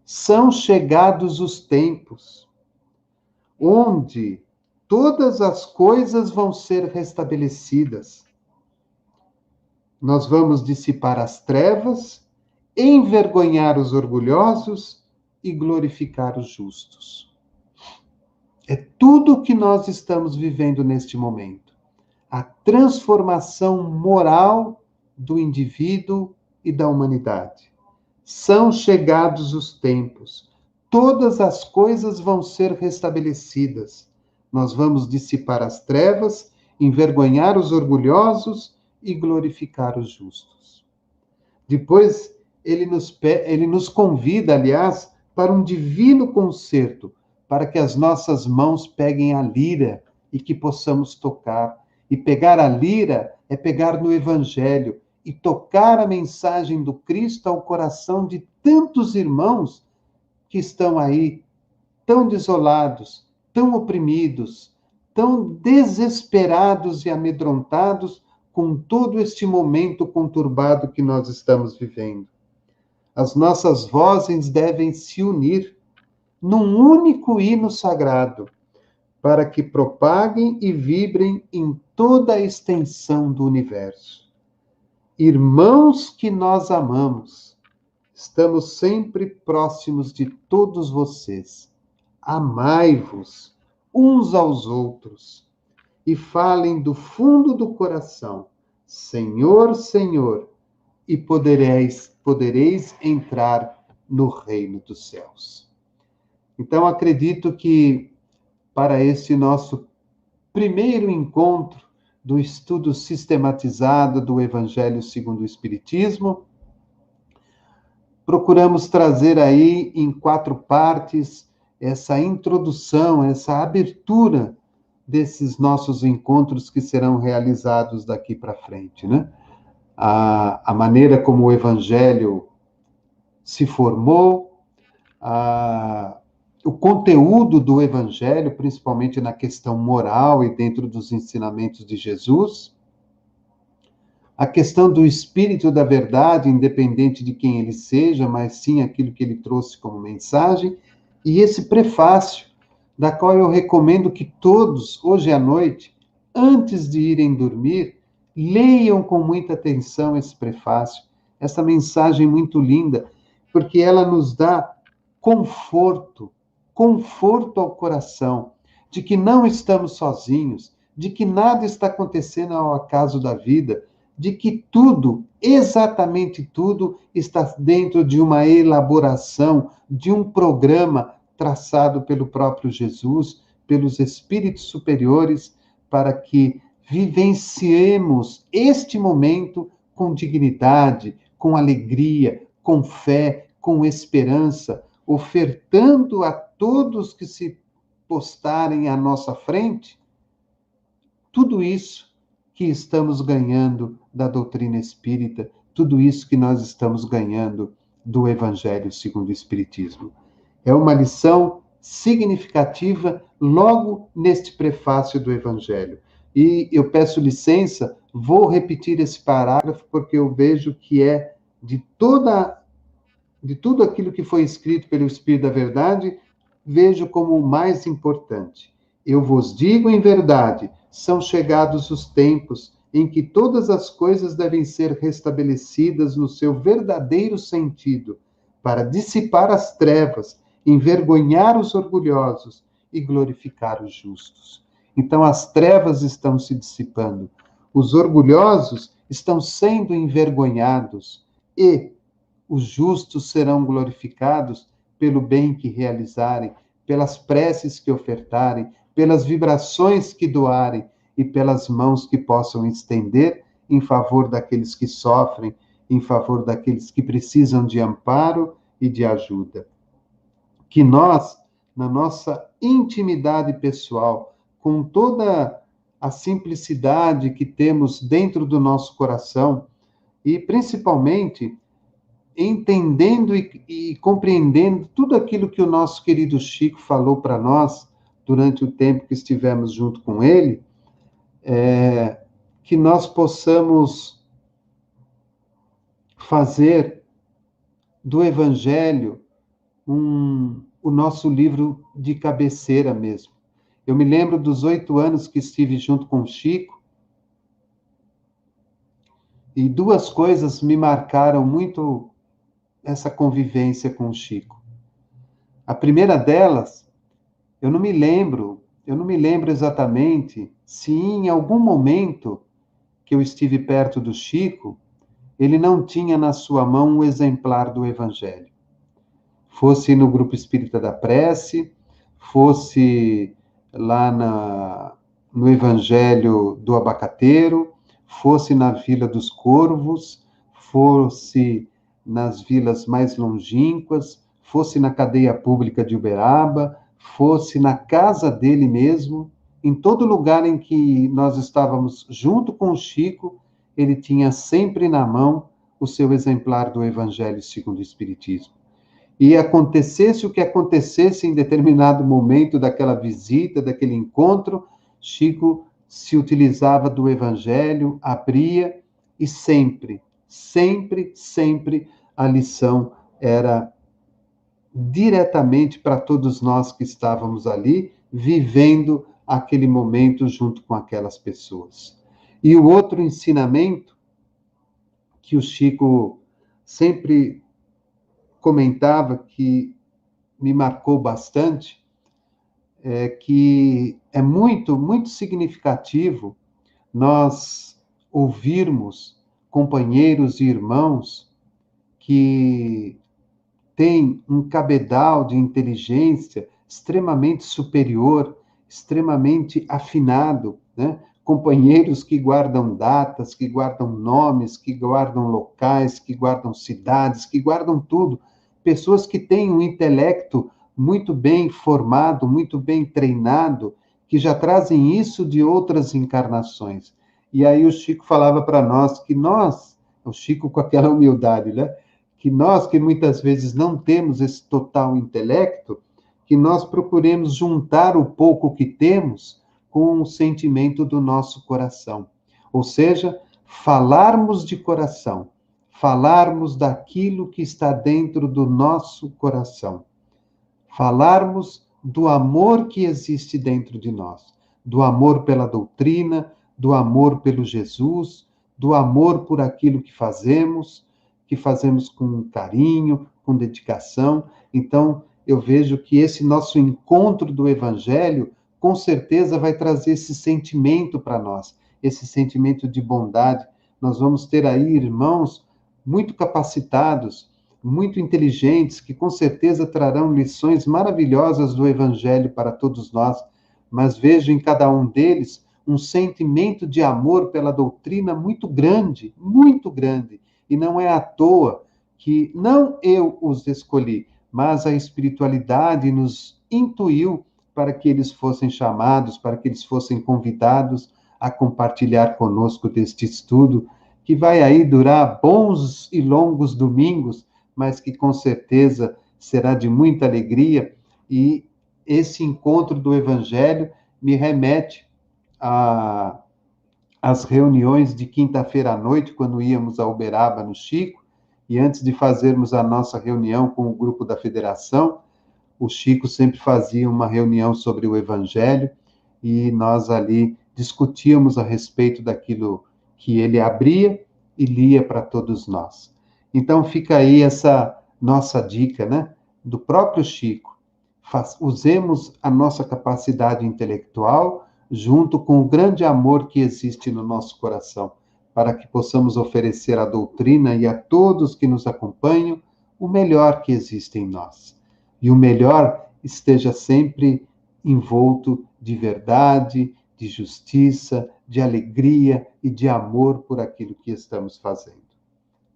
Speaker 1: São chegados os tempos onde todas as coisas vão ser restabelecidas. Nós vamos dissipar as trevas, envergonhar os orgulhosos e glorificar os justos. É tudo o que nós estamos vivendo neste momento. A transformação moral do indivíduo e da humanidade. São chegados os tempos. Todas as coisas vão ser restabelecidas. Nós vamos dissipar as trevas, envergonhar os orgulhosos e glorificar os justos. Depois, ele nos convida, aliás, para um divino concerto, para que as nossas mãos peguem a lira e que possamos tocar. E pegar a lira é pegar no Evangelho e tocar a mensagem do Cristo ao coração de tantos irmãos que estão aí tão desolados, tão oprimidos, tão desesperados e amedrontados com todo este momento conturbado que nós estamos vivendo. As nossas vozes devem se unir num único hino sagrado, para que propaguem e vibrem em toda a extensão do universo. Irmãos que nós amamos, estamos sempre próximos de todos vocês. Amai-vos uns aos outros e falem do fundo do coração: Senhor, Senhor, e podereis entrar no reino dos céus. Então, acredito que para esse nosso primeiro encontro do estudo sistematizado do Evangelho segundo o Espiritismo, procuramos trazer aí em 4 partes essa introdução, essa abertura desses nossos encontros que serão realizados daqui para frente, né? A maneira como o Evangelho se formou, o conteúdo do Evangelho, principalmente na questão moral e dentro dos ensinamentos de Jesus, a questão do Espírito da Verdade, independente de quem ele seja, mas sim aquilo que ele trouxe como mensagem, e esse prefácio, da qual eu recomendo que todos, hoje à noite, antes de irem dormir, leiam com muita atenção esse prefácio, essa mensagem muito linda, porque ela nos dá conforto ao coração, de que não estamos sozinhos, de que nada está acontecendo ao acaso da vida, de que tudo, exatamente tudo, está dentro de uma elaboração, de um programa traçado pelo próprio Jesus, pelos espíritos superiores, para que vivenciemos este momento com dignidade, com alegria, com fé, com esperança, ofertando a todos que se postarem à nossa frente tudo isso que estamos ganhando da doutrina espírita, tudo isso que nós estamos ganhando do Evangelho segundo o Espiritismo. É uma lição significativa logo neste prefácio do Evangelho. E eu peço licença, vou repetir esse parágrafo, porque eu vejo que é de tudo aquilo que foi escrito pelo Espírito da Verdade, vejo como o mais importante. Eu vos digo em verdade, são chegados os tempos em que todas as coisas devem ser restabelecidas no seu verdadeiro sentido, para dissipar as trevas, envergonhar os orgulhosos e glorificar os justos. Então, as trevas estão se dissipando, os orgulhosos estão sendo envergonhados e os justos serão glorificados pelo bem que realizarem, pelas preces que ofertarem, pelas vibrações que doarem e pelas mãos que possam estender em favor daqueles que sofrem, em favor daqueles que precisam de amparo e de ajuda. Que nós, na nossa intimidade pessoal, com toda a simplicidade que temos dentro do nosso coração, e principalmente entendendo e compreendendo tudo aquilo que o nosso querido Chico falou para nós durante o tempo que estivemos junto com ele, que nós possamos fazer do Evangelho o nosso livro de cabeceira mesmo. Eu me lembro dos 8 anos que estive junto com o Chico, e 2 coisas me marcaram muito essa convivência com o Chico. A primeira delas, eu não me lembro exatamente se em algum momento que eu estive perto do Chico, ele não tinha na sua mão um exemplar do Evangelho. Fosse no Grupo Espírita da Prece, fosse lá no Evangelho do Abacateiro, fosse na Vila dos Corvos, fosse nas vilas mais longínquas, fosse na cadeia pública de Uberaba, fosse na casa dele mesmo, em todo lugar em que nós estávamos junto com o Chico, ele tinha sempre na mão o seu exemplar do Evangelho segundo o Espiritismo. E acontecesse o que acontecesse em determinado momento daquela visita, daquele encontro, Chico se utilizava do Evangelho, abria e sempre, sempre, sempre a lição era diretamente para todos nós que estávamos ali, vivendo aquele momento junto com aquelas pessoas. E o outro ensinamento que o Chico sempre comentava, que me marcou bastante, é que é muito, muito significativo nós ouvirmos companheiros e irmãos que têm um cabedal de inteligência extremamente superior, extremamente afinado, né? Companheiros que guardam datas, que guardam nomes, que guardam locais, que guardam cidades, que guardam tudo. Pessoas que têm um intelecto muito bem formado, muito bem treinado, que já trazem isso de outras encarnações. E aí o Chico falava para nós que nós, o Chico com aquela humildade, né? Que nós, que muitas vezes não temos esse total intelecto, que nós procuremos juntar o pouco que temos com o sentimento do nosso coração. Ou seja, falarmos de coração, falarmos daquilo que está dentro do nosso coração, falarmos do amor que existe dentro de nós, do amor pela doutrina, do amor pelo Jesus, do amor por aquilo que fazemos com carinho, com dedicação. Então, eu vejo que esse nosso encontro do Evangelho, com certeza vai trazer esse sentimento para nós, esse sentimento de bondade. Nós vamos ter aí irmãos muito capacitados, muito inteligentes, que com certeza trarão lições maravilhosas do Evangelho para todos nós, mas vejo em cada um deles um sentimento de amor pela doutrina muito grande, e não é à toa que não eu os escolhi, mas a espiritualidade nos intuiu para que eles fossem chamados, para que eles fossem convidados a compartilhar conosco deste estudo, que vai aí durar bons e longos domingos, mas que com certeza será de muita alegria, e esse encontro do Evangelho me remete às reuniões de quinta-feira à noite, quando íamos a Uberaba, no Chico, e antes de fazermos a nossa reunião com o grupo da federação, o Chico sempre fazia uma reunião sobre o Evangelho, e nós ali discutíamos a respeito daquilo que ele abria e lia para todos nós. Então fica aí essa nossa dica, né, do próprio Chico. Usemos a nossa capacidade intelectual junto com o grande amor que existe no nosso coração, para que possamos oferecer à doutrina e a todos que nos acompanham o melhor que existe em nós. E o melhor esteja sempre envolto de verdade, de justiça, de alegria e de amor por aquilo que estamos fazendo.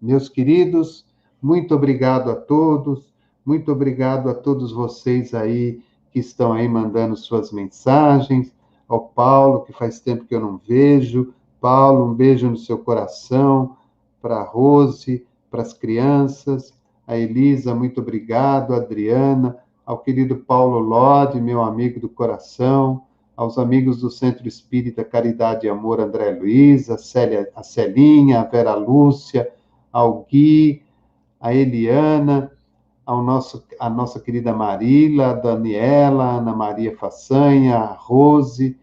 Speaker 1: Meus queridos, muito obrigado a todos, muito obrigado a todos vocês aí que estão aí mandando suas mensagens, ao Paulo, que faz tempo que eu não vejo. Paulo, um beijo no seu coração, para a Rose, para as crianças, a Elisa, muito obrigado, a Adriana, ao querido Paulo Lodi, meu amigo do coração, aos amigos do Centro Espírita Caridade e Amor, André Luiz, a Celinha, a Vera Lúcia, ao Gui, a Eliana, a nossa querida Marila, a Daniela, a Ana Maria Façanha, a Rose,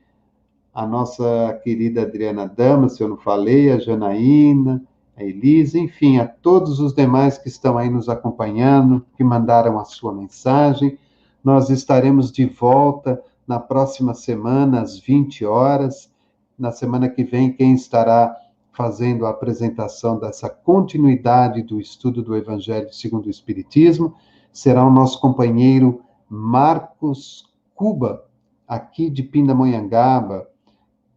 Speaker 1: a nossa querida Adriana Dama, se eu não falei, a Janaína, a Elisa, enfim, a todos os demais que estão aí nos acompanhando, que mandaram a sua mensagem, Nós estaremos de volta na próxima semana, às 20 horas. Na semana que vem, quem estará fazendo a apresentação dessa continuidade do estudo do Evangelho segundo o Espiritismo será o nosso companheiro Marcos Cuba, aqui de Pindamonhangaba,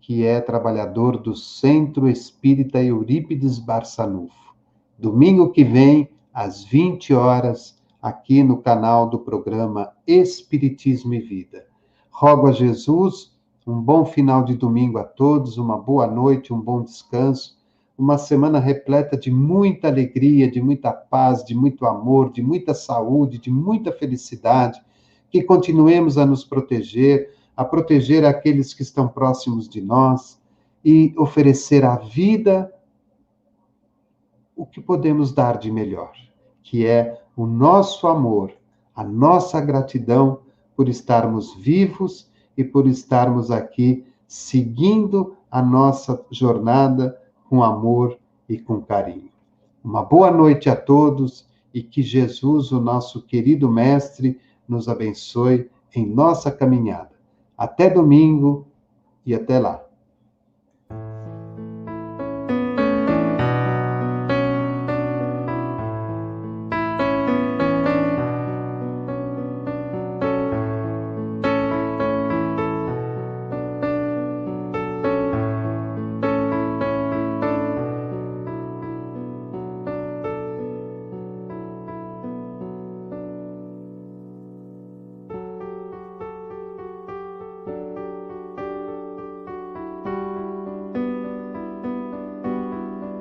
Speaker 1: que é trabalhador do Centro Espírita Eurípides Barçanufo. Domingo que vem, às 20 horas, aqui no canal do programa Espiritismo e Vida. Rogo a Jesus um bom final de domingo a todos, uma boa noite, um bom descanso, uma semana repleta de muita alegria, de muita paz, de muito amor, de muita saúde, de muita felicidade, que continuemos a nos proteger, a proteger aqueles que estão próximos de nós e oferecer à vida o que podemos dar de melhor, que é o nosso amor, a nossa gratidão por estarmos vivos e por estarmos aqui seguindo a nossa jornada com amor e com carinho. Uma boa noite a todos e que Jesus, o nosso querido Mestre, nos abençoe em nossa caminhada. Até domingo e até lá.